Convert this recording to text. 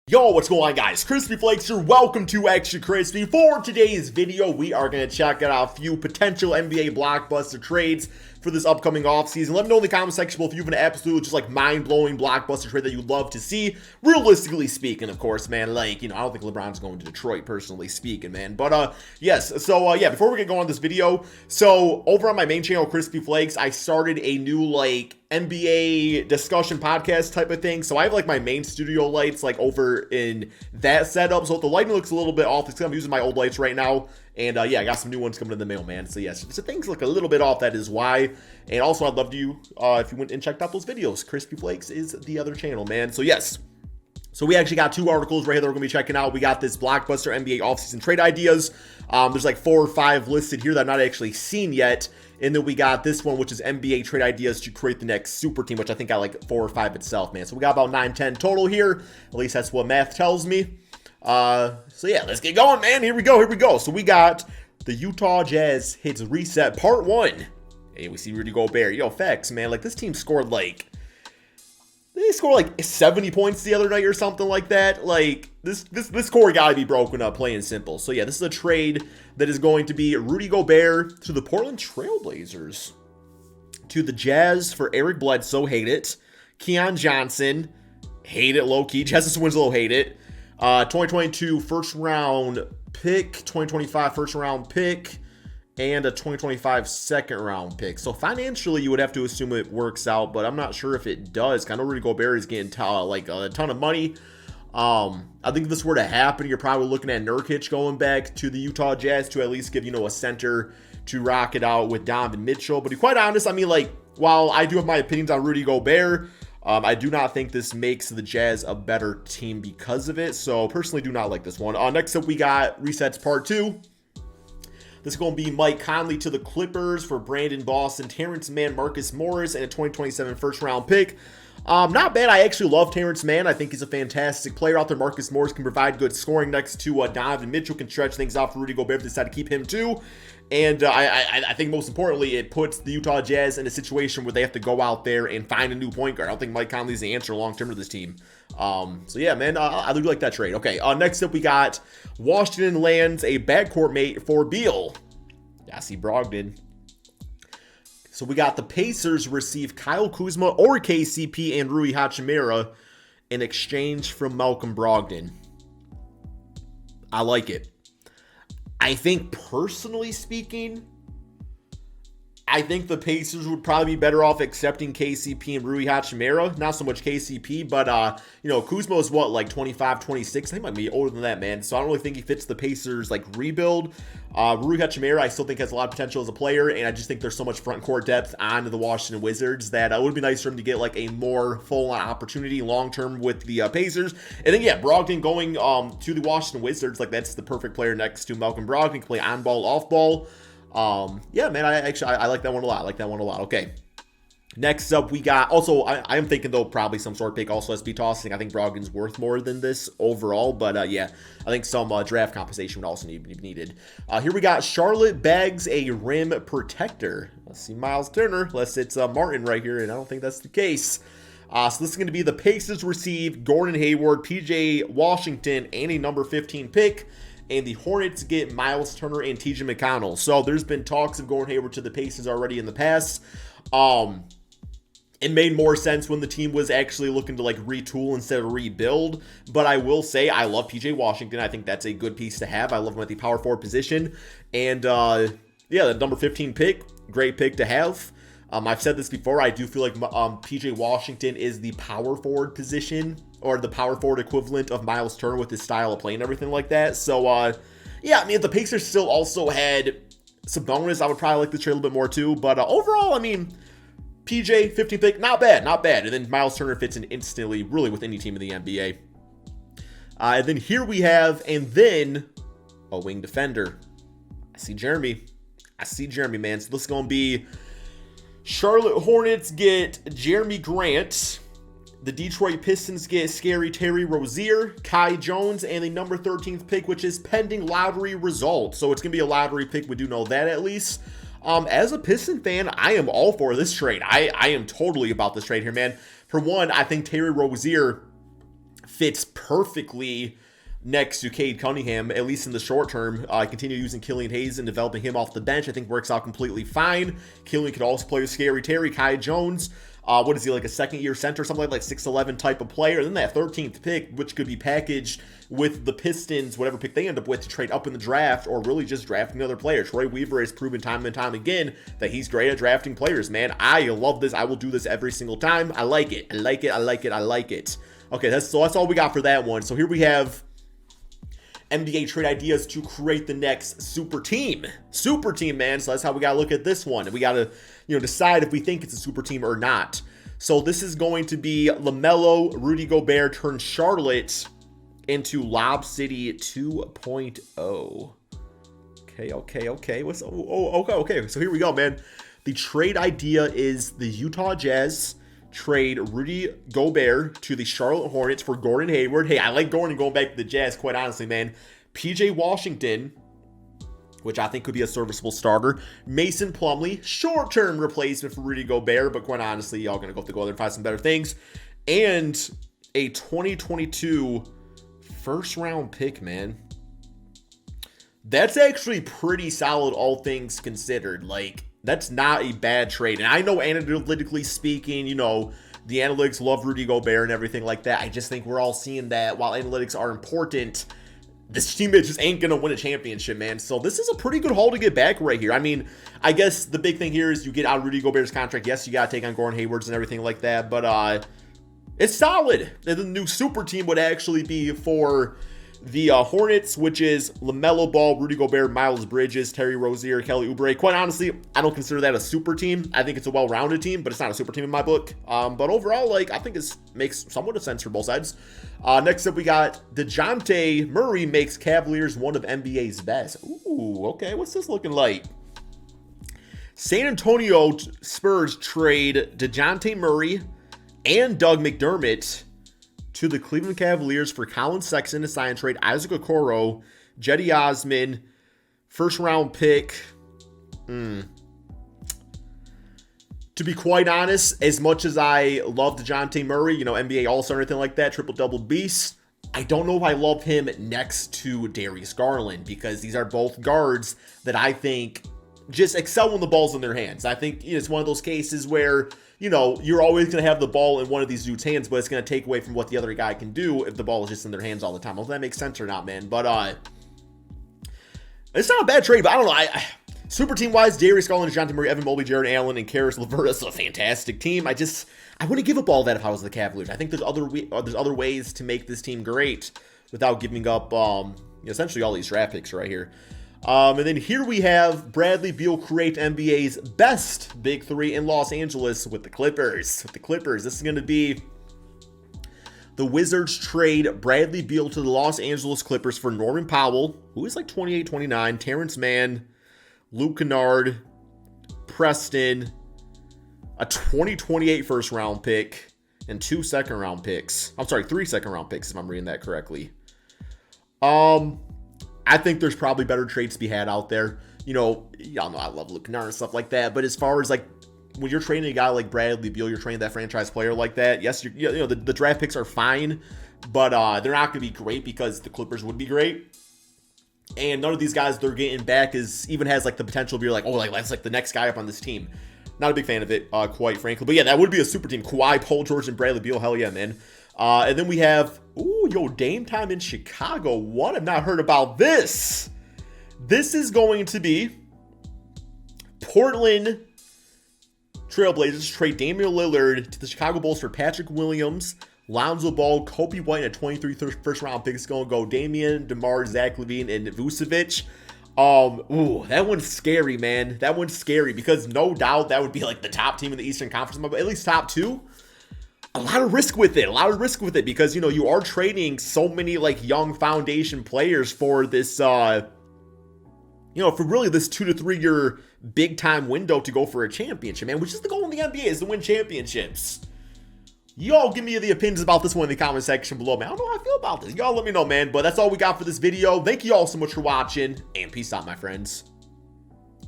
Yo, what's going on, guys? Crispy Flakes here. Welcome to Extra Crispy. For today's video, we are going to check out a few potential NBA blockbuster trades for this upcoming offseason. Let me know in the comment section below if you have an absolute, just like mind-blowing blockbuster trade that you'd love to see. Realistically speaking, of course, man, like, I don't think LeBron's going to Detroit, personally speaking, man. But, yes, so, yeah, before we get going on this video, so, over on my main channel, Crispy Flakes, I started a new, like, NBA discussion podcast type of thing. So I have like my main studio lights like over in that setup. So if the lighting looks a little bit off, it's because I'm using my old lights right now. And yeah, I got some new ones coming in the mail, man. So yes, so things look a little bit off. That is why. And also I'd love you if you went and checked out those videos. Crispy Flakes is the other channel, man. So yes. So we actually got two articles right here that we're going to be checking out. We got this Blockbuster NBA offseason trade ideas. There's like 4 or 5 listed here that I've not actually seen yet. And then we got this one, which is NBA trade ideas to create the next super team, which I think got like 4 or 5 itself, man. So we got about 9, 10 total here. At least that's what math tells me. So yeah, let's get going, man. Here we go. So we got the Utah Jazz hits reset part 1. Hey, we see Rudy Gobert. Yo, facts, man. Like this team scored like... They scored like 70 points the other night or something like that. Like, this core got to be broken up, plain and simple. So, yeah, this is a trade that is going to be Rudy Gobert to the Portland Trailblazers. To the Jazz for Eric Bledsoe, hate it. Keon Johnson, hate it low-key. Justice Winslow, hate it. 2022 first-round pick, 2025 first-round pick, and a 2025 second-round pick. So financially, you would have to assume it works out, but I'm not sure if it does. I know Rudy Gobert is getting like a ton of money. I think if this were to happen, you're probably looking at Nurkic going back to the Utah Jazz to at least give, a center to rock it out with Donovan Mitchell. But to be quite honest, I mean, like, while I do have my opinions on Rudy Gobert, I do not think this makes the Jazz a better team because of it. So personally, do not like this one. Next up, we got Resets Part 2. This is going to be Mike Conley to the Clippers for Brandon Boston, Terrence Mann, Marcus Morris, and a 2027 first-round pick. Not bad. I actually love Terrence Mann. I think he's a fantastic player out there. Marcus Morris can provide good scoring next to Donovan Mitchell, can stretch things out for Rudy Gobert if they decide to keep him too. And I think most importantly, it puts the Utah Jazz in a situation where they have to go out there and find a new point guard. I don't think Mike Conley's the answer long-term to this team. So yeah, man, I really like that trade. Okay, next up we got Washington lands a backcourt mate for Beal. Yeah, I see Brogdon. So we got the Pacers receive Kyle Kuzma or KCP and Rui Hachimura in exchange from Malcolm Brogdon. I like it. I think personally speaking, I think the Pacers would probably be better off accepting KCP and Rui Hachimura. Not so much KCP, but, Kuzma is what, like 25, 26? I think he might be older than that, man. So I don't really think he fits the Pacers, like, rebuild. Rui Hachimura, I still think has a lot of potential as a player, and I just think there's so much front court depth on the Washington Wizards that it would be nice for him to get, like, a more full-on opportunity long-term with the Pacers. And then, yeah, Brogdon going to the Washington Wizards, like, that's the perfect player next to Malcolm Brogdon. He can play on-ball, off-ball. Yeah, man, I like that one a lot. Okay. Next up, we got, also, I am thinking, though, probably some sort of pick also has to be tossing. I think Brogdon's worth more than this overall, but, yeah, I think some draft compensation would also be needed. Here we got Charlotte bags a rim protector. Let's see, Myles Turner, unless it's Martin right here, and I don't think that's the case. So this is going to be the Pacers receive Gordon Hayward, PJ Washington, and a number 15 pick. And the Hornets get Myles Turner and TJ McConnell. So there's been talks of Gordon Hayward to the Pacers already in the past. It made more sense when the team was actually looking to like retool instead of rebuild. But I will say I love PJ Washington. I think that's a good piece to have. I love him at the power forward position. And yeah, the number 15 pick, great pick to have. I've said this before. I do feel like PJ Washington is the power forward position, or the power forward equivalent of Myles Turner with his style of play and everything like that. So, yeah, I mean, if the Pacers still also had Sabonis, I would probably like the trade a little bit more too. But overall, I mean, PJ, 15th pick, not bad. And then Myles Turner fits in instantly, really, with any team in the NBA. And then here we have, and then a wing defender. I see Jerami, man. So this is going to be Charlotte Hornets get Jerami Grant. The Detroit Pistons get Scary Terry Rozier, Kai Jones, and the number 13th pick, which is pending lottery results. So it's going to be a lottery pick. We do know that at least. As a Piston fan, I am all for this trade. I am totally about this trade here, man. For one, I think Terry Rozier fits perfectly next to Cade Cunningham, at least in the short term. Continue using Killian Hayes and developing him off the bench. I think works out completely fine. Killian could also play with Scary Terry, Kai Jones. What is he, like a second-year center, something like 6'11" type of player? And then that 13th pick, which could be packaged with the Pistons, whatever pick they end up with, to trade up in the draft, or really just drafting another player. Troy Weaver has proven time and time again that he's great at drafting players, man. I love this. I will do this every single time. I like it. I like it. I like it. I like it. Okay, that's all we got for that one. So here we have NBA trade ideas to create the next super team. Super team, man. So that's how we got to look at this one. We got to, decide if we think it's a super team or not. So this is going to be LaMelo, Rudy Gobert turn Charlotte into Lob City 2.0. Okay. Okay. So here we go, man. The trade idea is the Utah Jazz trade Rudy Gobert to the Charlotte Hornets for Gordon Hayward. Hey, I like Gordon going back to the Jazz, quite honestly, man. PJ Washington, which I think could be a serviceable starter. Mason Plumlee, short-term replacement for Rudy Gobert, but quite honestly, y'all going to have to go there and find some better things. And a 2022 first-round pick, man. That's actually pretty solid, all things considered. Like, that's not a bad trade. And I know analytically speaking, the analytics love Rudy Gobert and everything like that. I just think we're all seeing that while analytics are important, this team just ain't going to win a championship, man. So this is a pretty good haul to get back right here. I mean, I guess the big thing here is you get out of Rudy Gobert's contract. Yes, you got to take on Gordon Hayward's and everything like that, but it's solid. And the new super team would actually be for the Hornets, which is LaMelo Ball, Rudy Gobert, Miles Bridges, Terry Rozier, Kelly Oubre. Quite honestly, I don't consider that a super team. I think it's a well-rounded team, but it's not a super team in my book. But overall, I think it makes somewhat of sense for both sides. Next up, we got DeJounte Murray makes Cavaliers one of NBA's best. Ooh, okay. What's this looking like? San Antonio Spurs trade DeJounte Murray and Doug McDermott to the Cleveland Cavaliers for Colin Sexton to sign and trade Isaac Okoro, Jetty Osman, first-round pick. To be quite honest, as much as I love DeJounte Murray, NBA All-Star or anything like that, triple-double beast, I don't know if I love him next to Darius Garland, because these are both guards that I think just excel when the ball's in their hands. I think it's one of those cases where you're always going to have the ball in one of these dudes' hands, but it's going to take away from what the other guy can do if the ball is just in their hands all the time. I don't know if that makes sense or not, man. But it's not a bad trade, but I don't know. Super team-wise, Darius Garland, DeJounte Murray, Evan Mobley, Jared Allen, and Karis LeVert is a fantastic team. I wouldn't give up all that if I was the Cavaliers. I think there's other ways to make this team great without giving up essentially all these draft picks right here. And then here we have Bradley Beal create NBA's best big three in Los Angeles with the Clippers. This is going to be the Wizards trade Bradley Beal to the Los Angeles Clippers for Norman Powell, who is like 28, 29, Terrence Mann, Luke Kennard, Preston, a 2028 first-round pick, and 2 second-round picks. I'm sorry, 3 second-round picks, if I'm reading that correctly. I think there's probably better trades to be had out there. Y'all know I love Luke Kennard and stuff like that. But as far as when you're trading a guy like Bradley Beal, you're trading that franchise player like that. Yes, the draft picks are fine, but they're not going to be great because the Clippers would be great. And none of these guys they're getting back even has the potential to be that's the next guy up on this team. Not a big fan of it, quite frankly. But yeah, that would be a super team. Kawhi, Paul George, and Bradley Beal. Hell yeah, man. And then we have, Dame time in Chicago. What? I've not heard about this. This is going to be Portland Trailblazers trade Damian Lillard to the Chicago Bulls for Patrick Williams, Lonzo Ball, Kobe White, and a 23 first-round pick. It's going to go Damian, DeMar, Zach LaVine, and Vucevic. That one's scary, man. That one's scary because no doubt that would be the top team in the Eastern Conference, but at least top 2. A lot of risk with it because, you are trading so many young foundation players for this, for really this 2 to 3 year big time window to go for a championship, man, which is the goal in the NBA is to win championships. Y'all give me the opinions about this one in the comment section below, man. I don't know how I feel about this. Y'all let me know, man, but that's all we got for this video. Thank you all so much for watching and peace out, my friends.